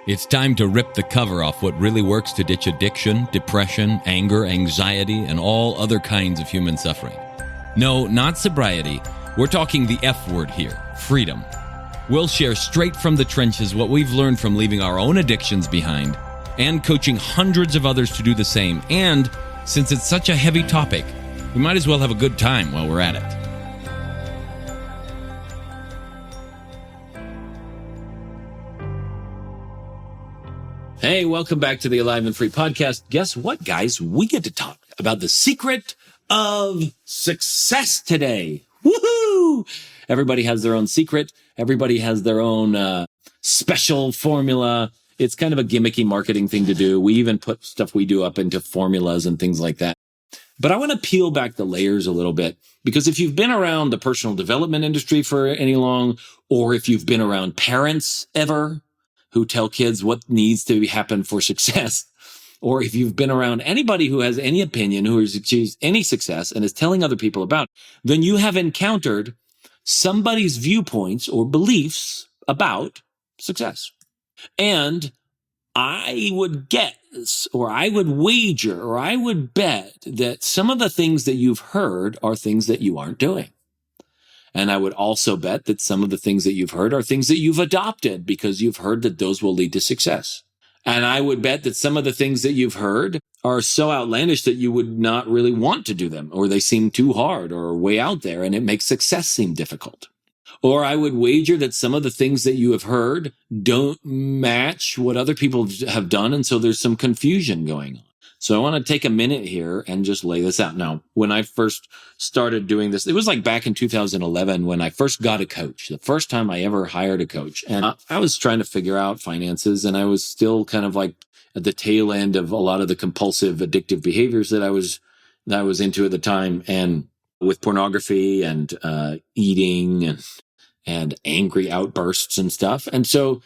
It's time to rip the cover off what really works to ditch addiction, depression, anger, anxiety, and all other kinds of human suffering. No, not sobriety. We're talking the F word here, freedom. We'll share straight from the trenches what we've learned from leaving our own addictions behind and coaching hundreds of others to do the same. And since it's such a heavy topic, we might as well have a good time while we're at it. Hey, welcome back to the Alive and Free podcast. Guess what, guys? We get to talk about the secret of success today. Woohoo! Everybody has their own secret. Everybody has their own special formula. It's kind of a gimmicky marketing thing to do. We even put stuff we do up into formulas and things like that. But I want to peel back the layers a little bit, because if you've been around the personal development industry for any long, or if you've been around parents ever who tell kids what needs to happen for success, or if you've been around anybody who has any opinion, who has achieved any success and is telling other people about it, then you have encountered somebody's viewpoints or beliefs about success. And I would guess, or I would wager, or I would bet that some of the things that you've heard are things that you aren't doing. And I would also bet that some of the things that you've heard are things that you've adopted because you've heard that those will lead to success. And I would bet that some of the things that you've heard are so outlandish that you would not really want to do them, or they seem too hard or way out there, and it makes success seem difficult. Or I would wager that some of the things that you have heard don't match what other people have done, and so there's some confusion going on. So I want to take a minute here and just lay this out. Now, when I first started doing this, it was like back in 2011 when I first got a coach, the first time I ever hired a coach. And I was trying to figure out finances, and I was still kind of like at the tail end of a lot of the compulsive addictive behaviors that I was into at the time, and with pornography and eating and angry outbursts and stuff. And so,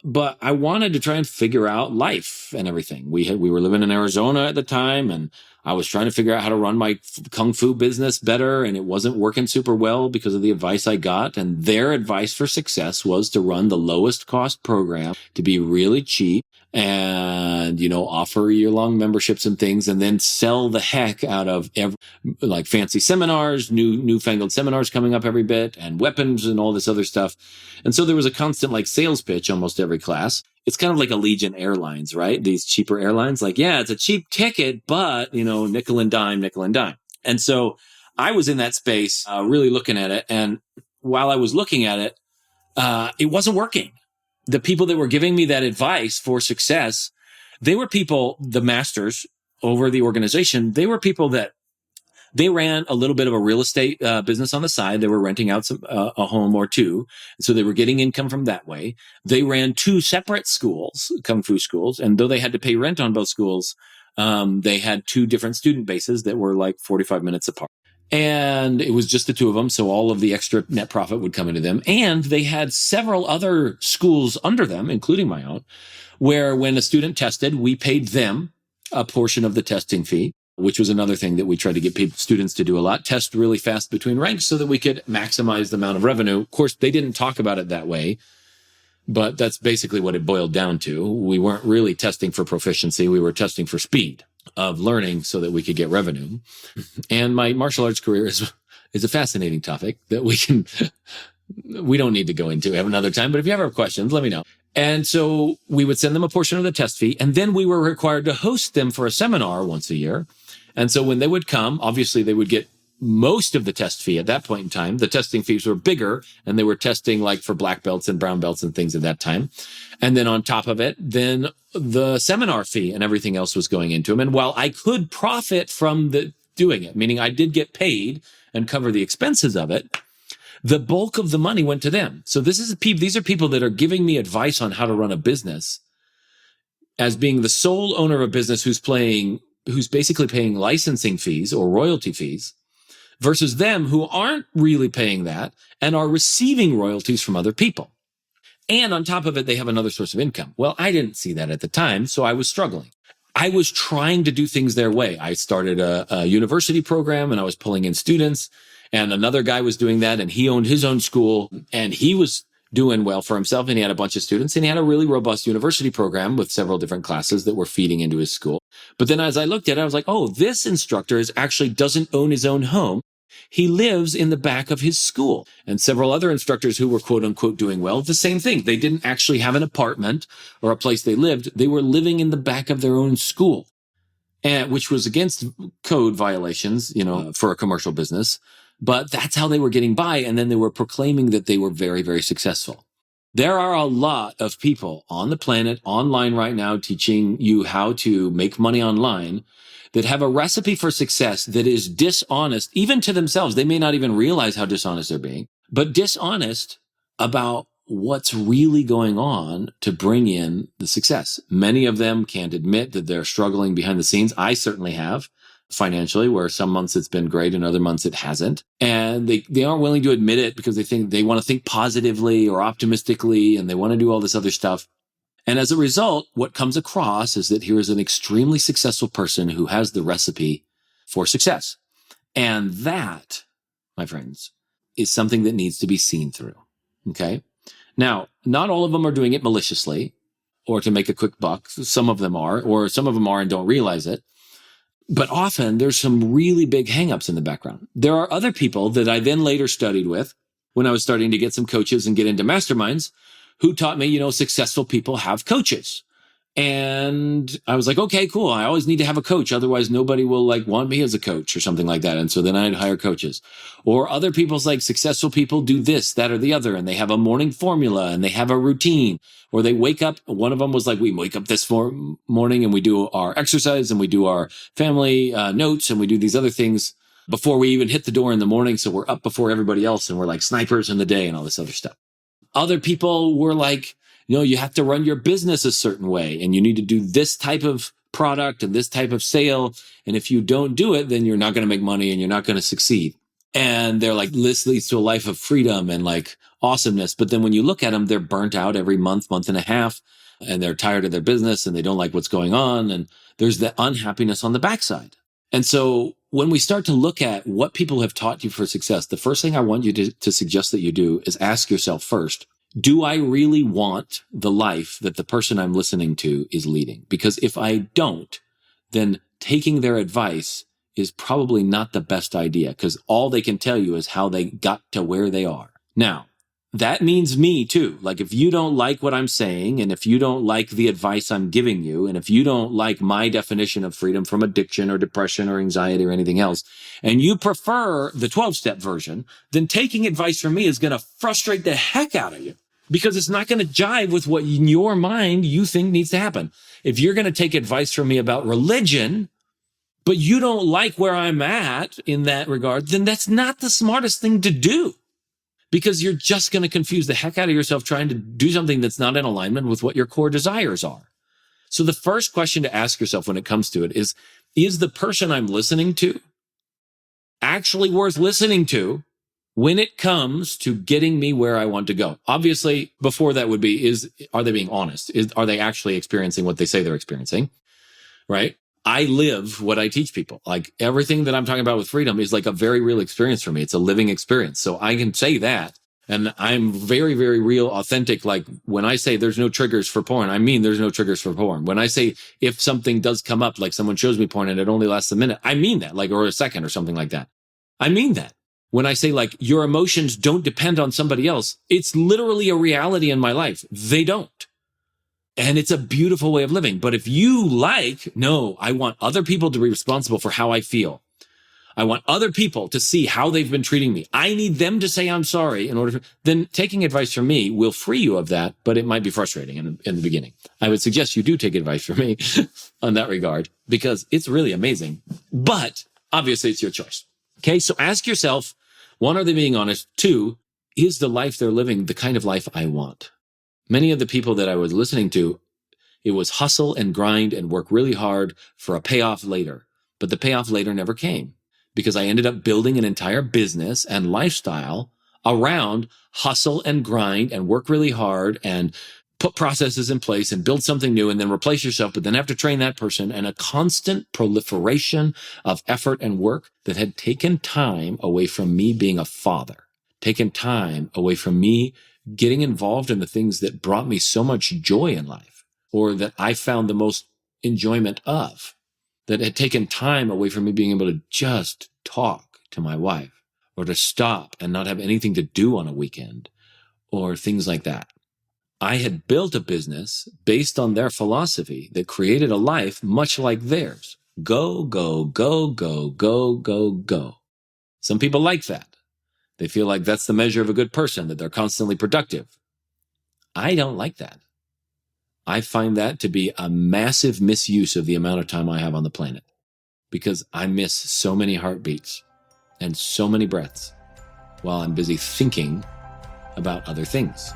but I wanted to try and figure out life and everything. We were living in Arizona at the time, and I was trying to figure out how to run my kung fu business better, and it wasn't working super well because of the advice I got. And their advice for success was to run the lowest cost program, to be really cheap, and, offer year-long memberships and things, and then sell the heck out of like fancy seminars, newfangled seminars coming up every bit, and weapons and all this other stuff. And so there was a constant like sales pitch almost every class. It's kind of like Allegiant Airlines, right? These cheaper airlines, like, yeah, it's a cheap ticket, but, nickel and dime. And so I was in that space, really looking at it. And while I was looking at it, it wasn't working. The people that were giving me that advice for success, they were people, the masters over the organization, they were people that they ran a little bit of a real estate business on the side. They were renting out a home or two. So they were getting income from that way. They ran two separate schools, kung fu schools. And though they had to pay rent on both schools, they had two different student bases that were like 45 minutes apart. And it was just the two of them. So all of the extra net profit would come into them. And they had several other schools under them, including my own, where when a student tested, we paid them a portion of the testing fee, which was another thing that we tried to get students to do a lot, test really fast between ranks so that we could maximize the amount of revenue. Of course, they didn't talk about it that way, but that's basically what it boiled down to. We weren't really testing for proficiency. We were testing for speed of learning so that we could get revenue. And my martial arts career is a fascinating topic that we don't need to go into. Have another time, but if you ever have questions, let me know. And so we would send them a portion of the test fee, and then we were required to host them for a seminar once a year. And so when they would come, obviously they would get most of the test fee at that point in time. The testing fees were bigger, and they were testing like for black belts and brown belts and things at that time. And then on top of it, then the seminar fee and everything else was going into them. And while I could profit from doing it, meaning I did get paid and cover the expenses of it, the bulk of the money went to them. So these are people that are giving me advice on how to run a business as being the sole owner of a business who's basically paying licensing fees or royalty fees, versus them who aren't really paying that and are receiving royalties from other people. And on top of it, they have another source of income. Well, I didn't see that at the time, so I was struggling. I was trying to do things their way. I started a university program, and I was pulling in students, and another guy was doing that, and he owned his own school, and he was doing well for himself, and he had a bunch of students, and he had a really robust university program with several different classes that were feeding into his school. But then as I looked at it, I was like, oh, this instructor actually doesn't own his own home. He lives in the back of his school. And several other instructors who were quote unquote doing well, the same thing. They didn't actually have an apartment or a place they lived. They were living in the back of their own school, and which was against code violations, for a commercial business. But that's how they were getting by. And then they were proclaiming that they were very, very successful. There are a lot of people on the planet online right now teaching you how to make money online that have a recipe for success that is dishonest, even to themselves. They may not even realize how dishonest they're being, but dishonest about what's really going on to bring in the success. Many of them can't admit that they're struggling behind the scenes. I certainly have. Financially, where some months it's been great and other months it hasn't. And they aren't willing to admit it because they want to think positively or optimistically, and they want to do all this other stuff. And as a result, what comes across is that here is an extremely successful person who has the recipe for success. And that, my friends, is something that needs to be seen through. Okay? Now, not all of them are doing it maliciously or to make a quick buck. Some of them are, or some of them are and don't realize it. But often there's some really big hangups in the background. There are other people that I then later studied with when I was starting to get some coaches and get into masterminds who taught me, successful people have coaches. And I was like, okay, cool. I always need to have a coach. Otherwise nobody will want me as a coach or something like that. And so then I'd hire coaches. Or other people's successful people do this, that, or the other. And they have a morning formula and they have a routine. Or they wake up. One of them was we wake up this morning and we do our exercise and we do our family notes and we do these other things before we even hit the door in the morning. So we're up before everybody else and we're like snipers in the day and all this other stuff. Other people were you have to run your business a certain way and you need to do this type of product and this type of sale. And if you don't do it, then you're not going to make money and you're not going to succeed. And they're this leads to a life of freedom and awesomeness. But then when you look at them, they're burnt out every month and a half, and they're tired of their business and they don't like what's going on. And there's that unhappiness on the backside. And so when we start to look at what people have taught you for success, the first thing I want you to suggest that you do is ask yourself first, do I really want the life that the person I'm listening to is leading? Because if I don't, then taking their advice is probably not the best idea, because all they can tell you is how they got to where they are. Now, that means me too. If you don't like what I'm saying, and if you don't like the advice I'm giving you, and if you don't like my definition of freedom from addiction or depression or anxiety or anything else, and you prefer the 12-step version, then taking advice from me is going to frustrate the heck out of you, because it's not going to jive with what in your mind you think needs to happen. If you're going to take advice from me about religion, but you don't like where I'm at in that regard, then that's not the smartest thing to do, because you're just going to confuse the heck out of yourself trying to do something that's not in alignment with what your core desires are. So the first question to ask yourself when it comes to it is the person I'm listening to actually worth listening to when it comes to getting me where I want to go? Obviously, before that would be, are they being honest? Are they actually experiencing what they say they're experiencing? Right? I live what I teach people. Everything that I'm talking about with freedom is a very real experience for me. It's a living experience. So I can say that. And I'm very, very real, authentic. When I say there's no triggers for porn, I mean there's no triggers for porn. When I say if something does come up, someone shows me porn and it only lasts a minute, I mean that, or a second or something like that. I mean that. When I say your emotions don't depend on somebody else, it's literally a reality in my life. They don't. And it's a beautiful way of living. But if you no, I want other people to be responsible for how I feel. I want other people to see how they've been treating me. I need them to say I'm sorry then taking advice from me will free you of that, but it might be frustrating in the beginning. I would suggest you do take advice from me on that regard, because it's really amazing. But obviously it's your choice. Okay, so ask yourself, 1, are they being honest? 2, is the life they're living the kind of life I want? Many of the people that I was listening to, it was hustle and grind and work really hard for a payoff later. But the payoff later never came, because I ended up building an entire business and lifestyle around hustle and grind and work really hard and put processes in place and build something new and then replace yourself, but then have to train that person, and a constant proliferation of effort and work that had taken time away from me being a father, taken time away from me getting involved in the things that brought me so much joy in life, or that I found the most enjoyment of, that had taken time away from me being able to just talk to my wife, or to stop and not have anything to do on a weekend, or things like that. I had built a business based on their philosophy that created a life much like theirs. Go, go, go, go, go, go, go. Some people like that. They feel like that's the measure of a good person, that they're constantly productive. I don't like that. I find that to be a massive misuse of the amount of time I have on the planet, because I miss so many heartbeats and so many breaths while I'm busy thinking about other things.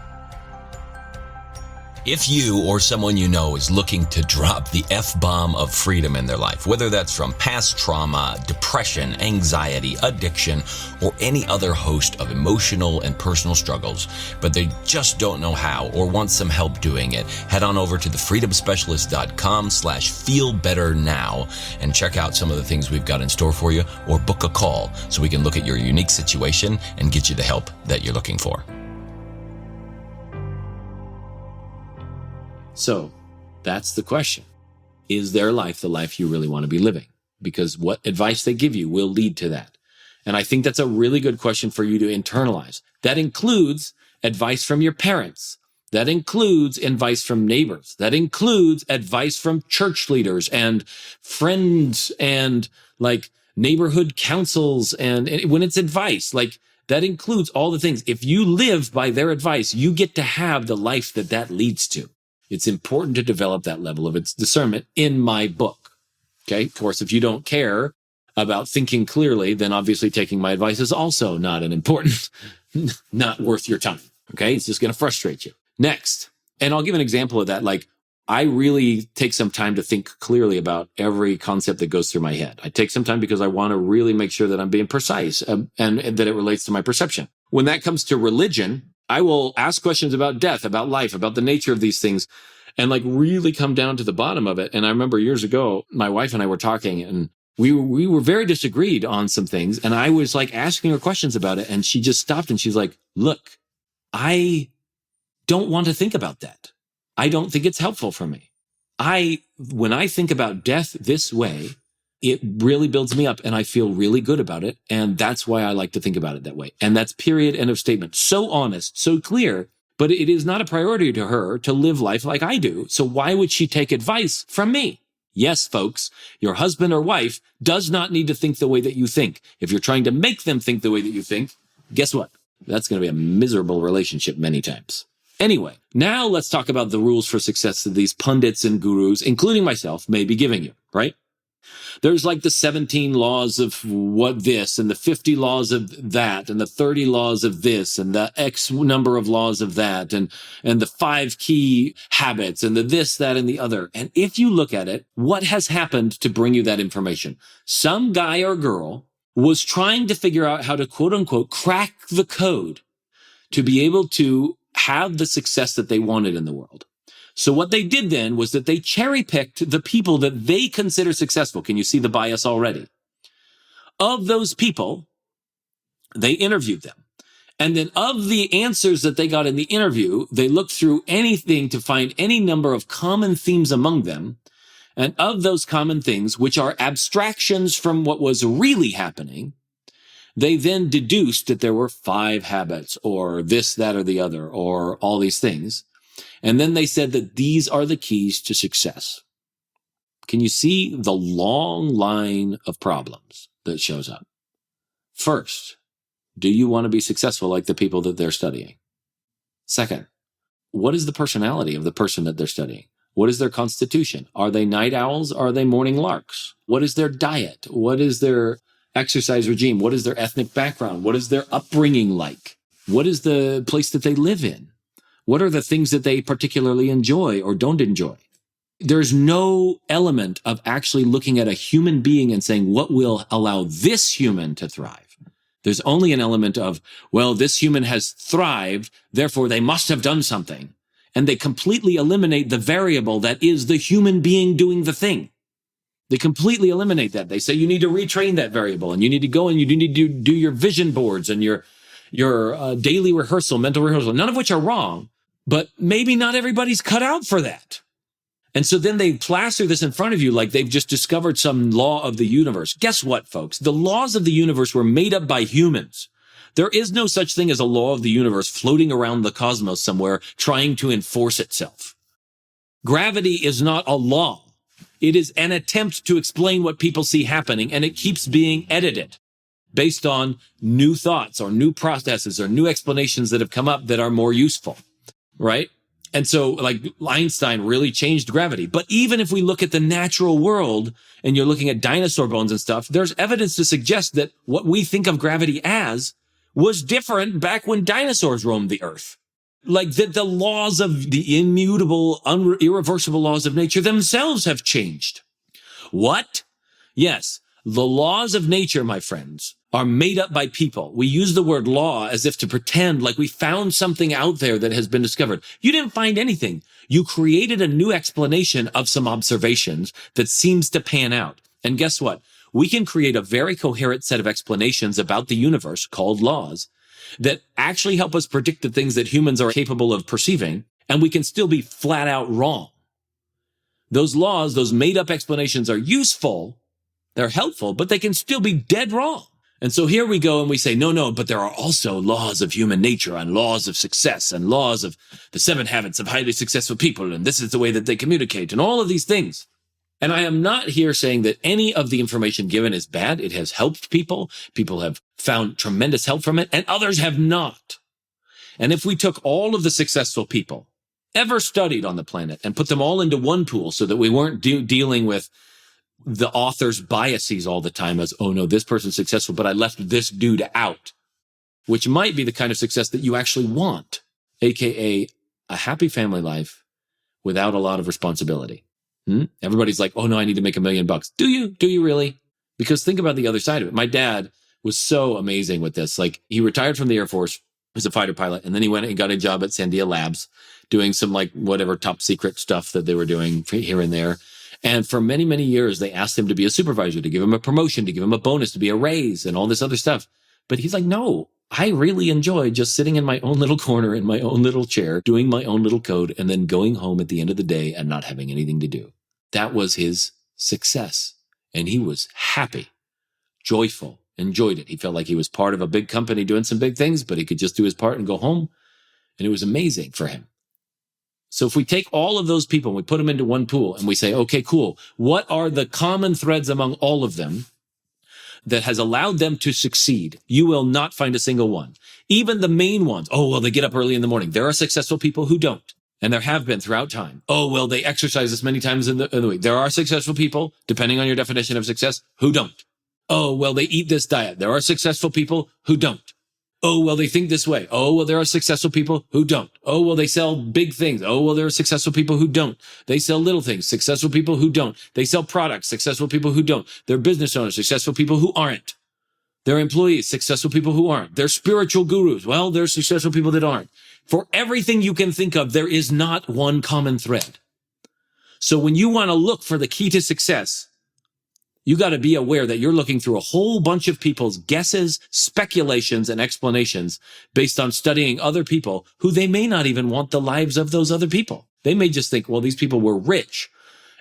If you or someone you know is looking to drop the F-bomb of freedom in their life, whether that's from past trauma, depression, anxiety, addiction, or any other host of emotional and personal struggles, but they just don't know how or want some help doing it, head on over to thefreedomspecialist.com/feelbetternow and check out some of the things we've got in store for you, or book a call so we can look at your unique situation and get you the help that you're looking for. So that's the question. Is their life the life you really want to be living? Because what advice they give you will lead to that. And I think that's a really good question for you to internalize. That includes advice from your parents. That includes advice from neighbors. That includes advice from church leaders and friends and like neighborhood councils. And when it's advice, like that includes all the things. If you live by their advice, you get to have the life that leads to. It's important to develop that level of its discernment in my book. Okay. Of course, if you don't care about thinking clearly, then obviously taking my advice is also not an important, not worth your time. Okay. It's just going to frustrate you. Next. And I'll give an example of that. Like, I really take some time to think clearly about every concept that goes through my head. I take some time because I want to really make sure that I'm being precise and that it relates to my perception. When that comes to religion, I will ask questions about death, about life, about the nature of these things, and like really come down to the bottom of it. And I remember years ago, my wife and I were talking, and we were very disagreed on some things. And I was like asking her questions about it. And she just stopped and she's like, look, I don't want to think about that. I don't think it's helpful for me. When I think about death this way, it really builds me up and I feel really good about it. And that's why I like to think about it that way. And that's period, end of statement. So honest, so clear, but it is not a priority to her to live life like I do. So why would she take advice from me? Yes, folks, your husband or wife does not need to think the way that you think. If you're trying to make them think the way that you think, guess what? That's going to be a miserable relationship many times. Anyway, now let's talk about the rules for success that these pundits and gurus, including myself, may be giving you, right? There's like the 17 laws of what this, and the 50 laws of that, and the 30 laws of this, and the X number of laws of that, and the 5 key habits, and the this, that, and the other. And if you look at it, what has happened to bring you that information? Some guy or girl was trying to figure out how to quote unquote crack the code to be able to have the success that they wanted in the world. So what they did then was that they cherry-picked the people that they consider successful. Can you see the bias already? Of those people, they interviewed them. And then of the answers that they got in the interview, they looked through anything to find any number of common themes among them. And of those common things, which are abstractions from what was really happening, they then deduced that there were 5 habits or this, that, or the other, or all these things. And then they said that these are the keys to success. Can you see the long line of problems that shows up? First, do you want to be successful like the people that they're studying? Second, what is the personality of the person that they're studying? What is their constitution? Are they night owls? Are they morning larks? What is their diet? What is their exercise regime? What is their ethnic background? What is their upbringing like? What is the place that they live in? What are the things that they particularly enjoy or don't enjoy? There's no element of actually looking at a human being and saying, what will allow this human to thrive? There's only an element of, well, this human has thrived, therefore they must have done something. And they completely eliminate the variable that is the human being doing the thing. They completely eliminate that. They say you need to retrain that variable, and you need to go and you need to do your vision boards and your your daily rehearsal, mental rehearsal, none of which are wrong, but maybe not everybody's cut out for that. And so then they plaster this in front of you like they've just discovered some law of the universe. Guess what, folks? The laws of the universe were made up by humans. There is no such thing as a law of the universe floating around the cosmos somewhere trying to enforce itself. Gravity is not a law. It is an attempt to explain what people see happening, and it keeps being edited based on new thoughts or new processes or new explanations that have come up that are more useful, right? And so, like, Einstein really changed gravity. But even if we look at the natural world and you're looking at dinosaur bones and stuff, there's evidence to suggest that what we think of gravity as was different back when dinosaurs roamed the earth. Like that the laws of the immutable, irreversible laws of nature themselves have changed. What? Yes, the laws of nature, my friends, are made up by people. We use the word law as if to pretend like we found something out there that has been discovered. You didn't find anything. You created a new explanation of some observations that seems to pan out. And guess what? We can create a very coherent set of explanations about the universe called laws that actually help us predict the things that humans are capable of perceiving, and we can still be flat out wrong. Those laws, those made up explanations are useful, they're helpful, but they can still be dead wrong. And so here we go and we say, no, but there are also laws of human nature and laws of success and laws of the 7 habits of highly successful people. And this is the way that they communicate and all of these things. And I am not here saying that any of the information given is bad. It has helped people. People have found tremendous help from it and others have not. And if we took all of the successful people ever studied on the planet and put them all into one pool so that we weren't dealing with the author's biases all the time as, oh no, this person's successful, but I left this dude out, which might be the kind of success that you actually want, aka a happy family life without a lot of responsibility. Everybody's like, oh no, I need to make $1 million. Do you? Do you really? Because think about the other side of it. My dad was so amazing with this. Like, he retired from the Air Force as a fighter pilot, and then he went and got a job at Sandia Labs doing some like whatever top secret stuff that they were doing here and there. And for many, many years, they asked him to be a supervisor, to give him a promotion, to give him a bonus, to be a raise and all this other stuff. But he's like, no, I really enjoy just sitting in my own little corner in my own little chair, doing my own little code, and then going home at the end of the day and not having anything to do. That was his success. And he was happy, joyful, enjoyed it. He felt like he was part of a big company doing some big things, but he could just do his part and go home. And it was amazing for him. So if we take all of those people and we put them into one pool and we say, okay, cool. What are the common threads among all of them that has allowed them to succeed? You will not find a single one. Even the main ones. Oh, well, they get up early in the morning. There are successful people who don't. And there have been throughout time. Oh, well, they exercise this many times in the week. There are successful people, depending on your definition of success, who don't. Oh, well, they eat this diet. There are successful people who don't. Oh, well, they think this way. Oh, well, there are successful people who don't. Oh, well, they sell big things. Oh, well, there are successful people who don't. They sell little things. Successful people who don't. They sell products. Successful people who don't. They're business owners. Successful people who aren't. They're employees. Successful people who aren't. They're spiritual gurus. Well, there's successful people that aren't. For everything you can think of, there is not one common thread. So when you want to look for the key to success, you got to be aware that you're looking through a whole bunch of people's guesses, speculations, and explanations based on studying other people who they may not even want the lives of those other people. They may just think, well, these people were rich.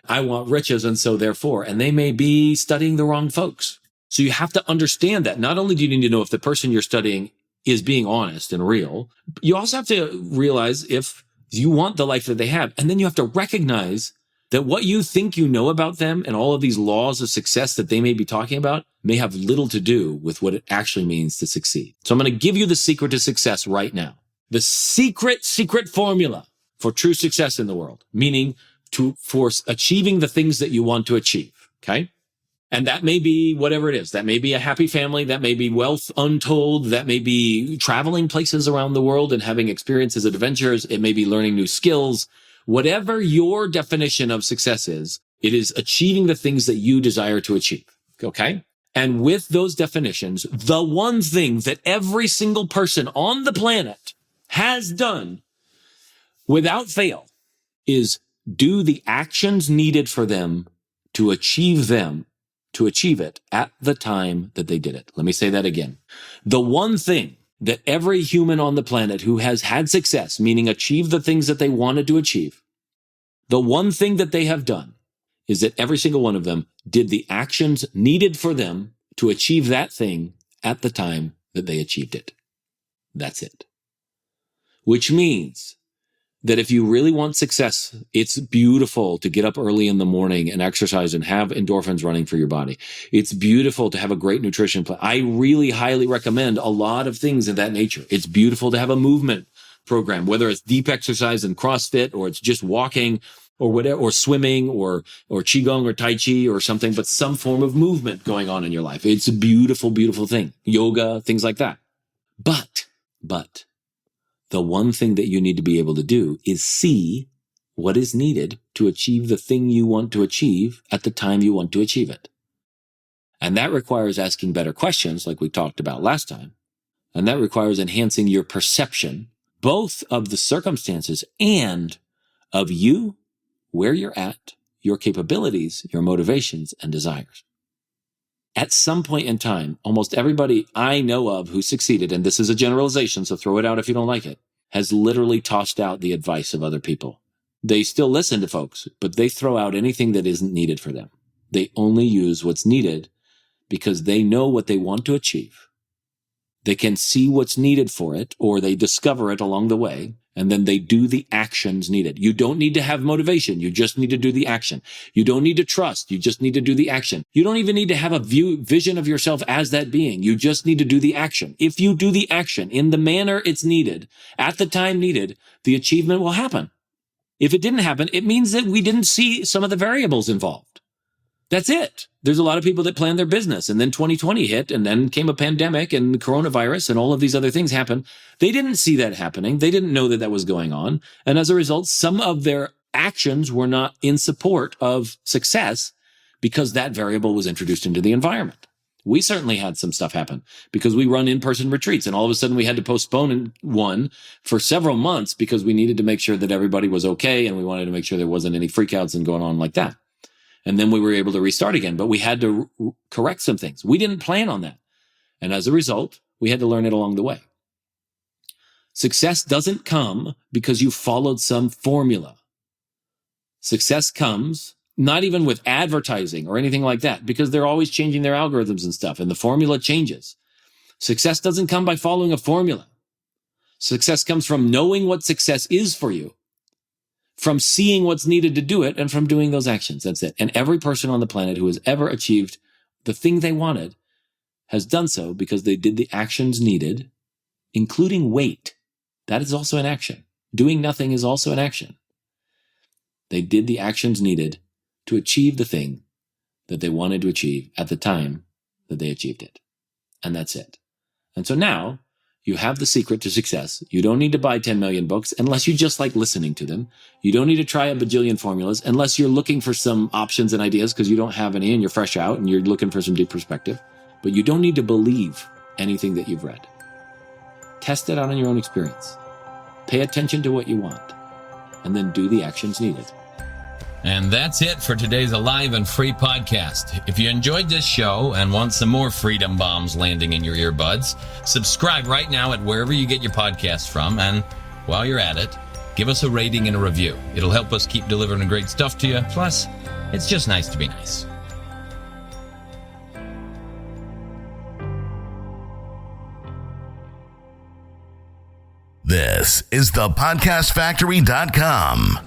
I want riches, and so therefore, and they may be studying the wrong folks. So you have to understand that. Not only do you need to know if the person you're studying is being honest and real, you also have to realize if you want the life that they have. And then you have to recognize that what you think you know about them and all of these laws of success that they may be talking about may have little to do with what it actually means to succeed. So I'm going to give you the secret to success right now. The secret formula for true success in the world, meaning for achieving the things that you want to achieve. Okay. And that may be whatever it is. That may be a happy family. That may be wealth untold. That may be traveling places around the world and having experiences and adventures. It may be learning new skills. Whatever your definition of success is, it is achieving the things that you desire to achieve. Okay? And with those definitions, the one thing that every single person on the planet has done without fail is do the actions needed for them to achieve it at the time that they did it. Let me say that again. The one thing that every human on the planet who has had success, meaning achieved the things that they wanted to achieve, the one thing that they have done is that every single one of them did the actions needed for them to achieve that thing at the time that they achieved it. That's it. Which means that if you really want success, it's beautiful to get up early in the morning and exercise and have endorphins running for your body. It's beautiful to have a great nutrition plan. I really highly recommend a lot of things of that nature. It's beautiful to have a movement program, whether it's deep exercise and CrossFit, or it's just walking or whatever, or swimming or Qigong or Tai Chi or something, but some form of movement going on in your life. It's a beautiful, beautiful thing. Yoga, things like that. But the one thing that you need to be able to do is see what is needed to achieve the thing you want to achieve at the time you want to achieve it. And that requires asking better questions, like we talked about last time. And that requires enhancing your perception, both of the circumstances and of you, where you're at, your capabilities, your motivations, and desires. At some point in time, almost everybody I know of who succeeded, and this is a generalization, so throw it out if you don't like it, has literally tossed out the advice of other people. They still listen to folks, but they throw out anything that isn't needed for them. They only use what's needed because they know what they want to achieve. They can see what's needed for it, or they discover it along the way, and then they do the actions needed. You don't need to have motivation. You just need to do the action. You don't need to trust. You just need to do the action. You don't even need to have a vision of yourself as that being. You just need to do the action. If you do the action in the manner it's needed, at the time needed, the achievement will happen. If it didn't happen, it means that we didn't see some of the variables involved. That's it. There's a lot of people that plan their business, and then 2020 hit, and then came a pandemic and the coronavirus and all of these other things happened. They didn't see that happening. They didn't know that that was going on. And as a result, some of their actions were not in support of success because that variable was introduced into the environment. We certainly had some stuff happen because we run in-person retreats, and all of a sudden we had to postpone one for several months because we needed to make sure that everybody was okay, and we wanted to make sure there wasn't any freakouts and going on like that. And then we were able to restart again, but we had to correct some things. We didn't plan on that. And as a result, we had to learn it along the way. Success doesn't come because you followed some formula. Success comes not even with advertising or anything like that, because they're always changing their algorithms and stuff, and the formula changes. Success doesn't come by following a formula. Success comes from knowing what success is for you, from seeing what's needed to do it, and from doing those actions. That's it. And every person on the planet who has ever achieved the thing they wanted has done so because they did the actions needed, including wait. That is also an action. Doing nothing is also an action. They did the actions needed to achieve the thing that they wanted to achieve at the time that they achieved it. And that's it. And so now you have the secret to success. You don't need to buy 10 million books unless you just like listening to them. You don't need to try a bajillion formulas unless you're looking for some options and ideas because you don't have any and you're fresh out and you're looking for some deep perspective. But you don't need to believe anything that you've read. Test it out on your own experience. Pay attention to what you want and then do the actions needed. And that's it for today's Alive and Free podcast. If you enjoyed this show and want some more freedom bombs landing in your earbuds, subscribe right now at wherever you get your podcasts from. And while you're at it, give us a rating and a review. It'll help us keep delivering great stuff to you. Plus, it's just nice to be nice. This is thepodcastfactory.com.